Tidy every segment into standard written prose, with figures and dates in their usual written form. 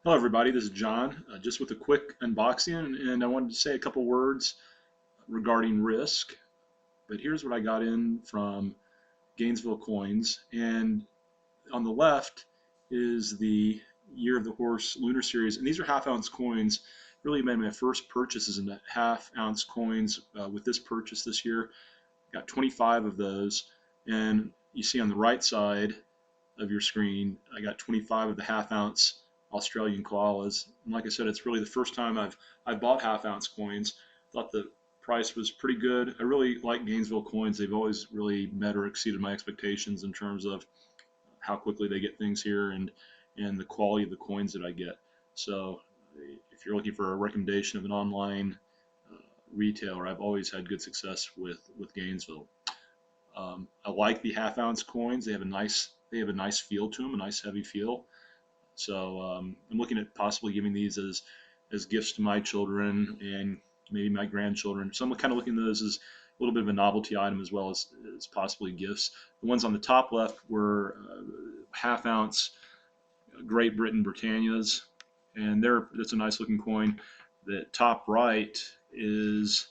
Hello everybody, this is John, just with a quick unboxing, and I wanted to say a couple words regarding risk. But here's what I got in from Gainesville Coins, and on the left is the Year of the Horse Lunar Series, and these are half-ounce coins. Really made my first purchases in the half-ounce coins with this purchase this year. Got 25 of those, and you see on the right side of your screen, I got 25 of the half-ounce Australian koalas. And like I said, it's really the first time I've bought half-ounce coins. Thought the price was pretty good. I really like Gainesville Coins. They've always really met or exceeded my expectations in terms of how quickly they get things here and the quality of the coins that I get. So if you're looking for a recommendation of an online retailer, I've always had good success with Gainesville. I like the half-ounce coins. They have a nice feel to them, a nice heavy feel. So I'm looking at possibly giving these as gifts to my children and maybe my grandchildren. So I'm kind of looking at those as a little bit of a novelty item as well as possibly gifts. The ones on the top left were half-ounce Great Britain Britannias, and that's a nice looking coin. The top right is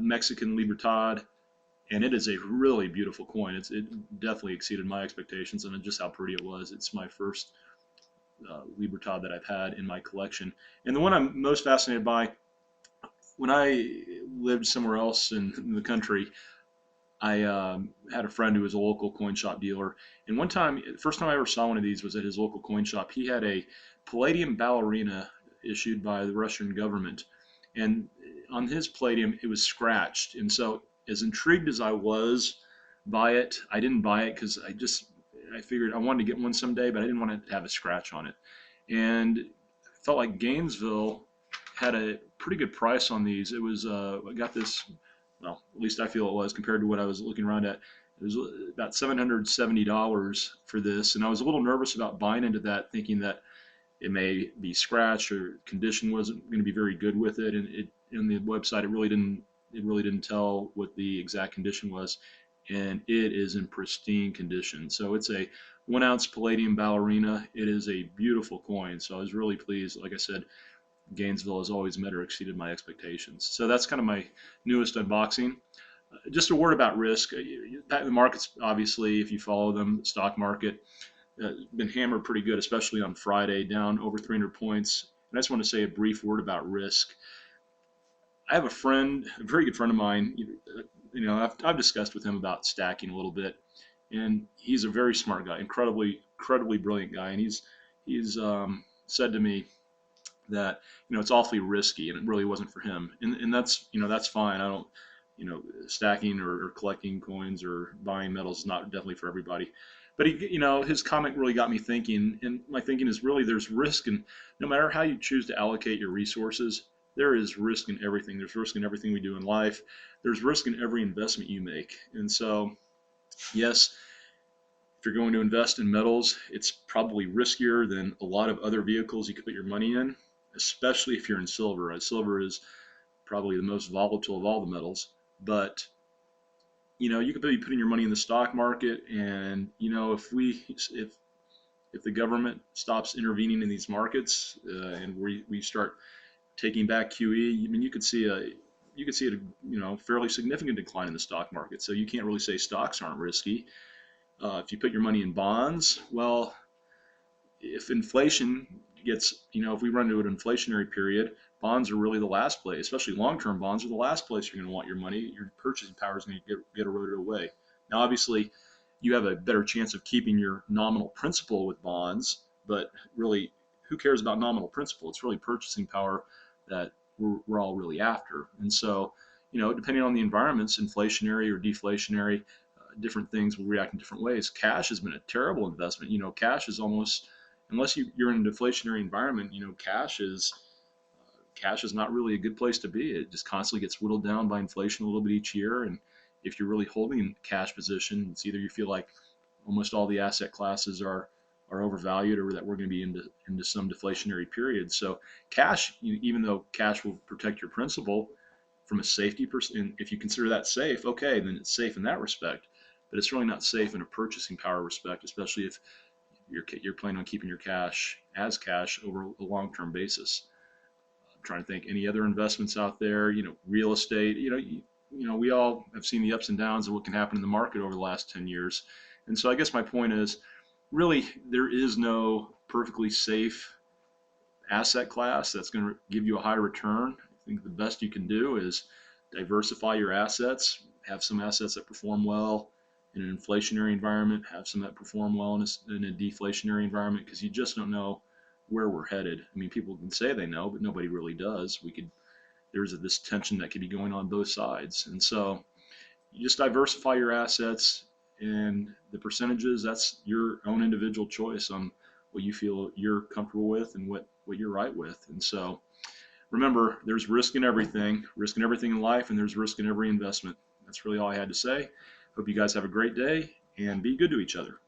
Mexican Libertad, and it is a really beautiful coin. It definitely exceeded my expectations and just how pretty it was. It's my first Libertad that I've had in my collection. And the one I'm most fascinated by, when I lived somewhere else in the country, I had a friend who was a local coin shop dealer. And one time, the first time I ever saw one of these was at his local coin shop. He had a Palladium ballerina issued by the Russian government. And on his Palladium, it was scratched. And so, as intrigued as I was by it, I didn't buy it because I figured I wanted to get one someday, but I didn't want it to have a scratch on it. And I felt like Gainesville had a pretty good price on these. It was, I got this, well, at least I feel it was compared to what I was looking around at. It was about $770 for this, and I was a little nervous about buying into that, thinking that it may be scratched or condition wasn't going to be very good with it. And in the website, it really didn't tell what the exact condition was, and it is in pristine condition. So it's a 1 ounce Palladium ballerina. It is a beautiful coin. So I was really pleased. Like I said, Gainesville has always met or exceeded my expectations. So that's kind of my newest unboxing. Just a word about risk. The markets, obviously, if you follow them, the stock market, been hammered pretty good, especially on Friday, down over 300 points. And I just want to say a brief word about risk. I have a friend, a very good friend of mine. I've discussed with him about stacking a little bit, and he's a very smart guy, incredibly brilliant guy, and he's said to me that it's awfully risky, and it really wasn't for him, and that's fine. I don't stacking or collecting coins or buying metals is not definitely for everybody. But his comment really got me thinking, and my thinking is really there's risk, and no matter how you choose to allocate your resources, there is risk in everything. There's risk in everything we do in life. There's risk in every investment you make. And so, yes, if you're going to invest in metals, it's probably riskier than a lot of other vehicles you could put your money in, especially if you're in silver. Silver is probably the most volatile of all the metals. But you could be putting your money in the stock market, and if the government stops intervening in these markets and we start taking back QE, I mean, you could see a fairly significant decline in the stock market. So you can't really say stocks aren't risky. If you put your money in bonds, well, if inflation if we run into an inflationary period, bonds are really the last place, especially long-term bonds are the last place you're going to want your money. Your purchasing power is going to get eroded away. Now, obviously, you have a better chance of keeping your nominal principal with bonds, but really, who cares about nominal principal? It's really purchasing power that we're all really after. And so, depending on the environments, inflationary or deflationary, different things will react in different ways. Cash has been a terrible investment. Cash is almost, unless you're in a deflationary environment, cash is not really a good place to be. It just constantly gets whittled down by inflation a little bit each year. And if you're really holding a cash position, it's either you feel like almost all the asset classes are overvalued, or that we're going to be into some deflationary period. So cash, even though cash will protect your principal from a safety perspective, if you consider that safe, okay, then it's safe in that respect. But it's really not safe in a purchasing power respect, especially if you're planning on keeping your cash as cash over a long-term basis. I'm trying to think any other investments out there. Real estate. We all have seen the ups and downs of what can happen in the market over the last 10 years. And so I guess my point is, really, there is no perfectly safe asset class that's going to give you a high return. I think the best you can do is diversify your assets, have some assets that perform well in an inflationary environment, have some that perform well in a deflationary environment, because you just don't know where we're headed. I mean, people can say they know, but nobody really does. There's this tension that could be going on both sides. And so you just diversify your assets, and the percentages, that's your own individual choice on what you feel you're comfortable with and what you're right with. And so remember, there's risk in everything in life, and there's risk in every investment. That's really all I had to say. Hope you guys have a great day, and be good to each other.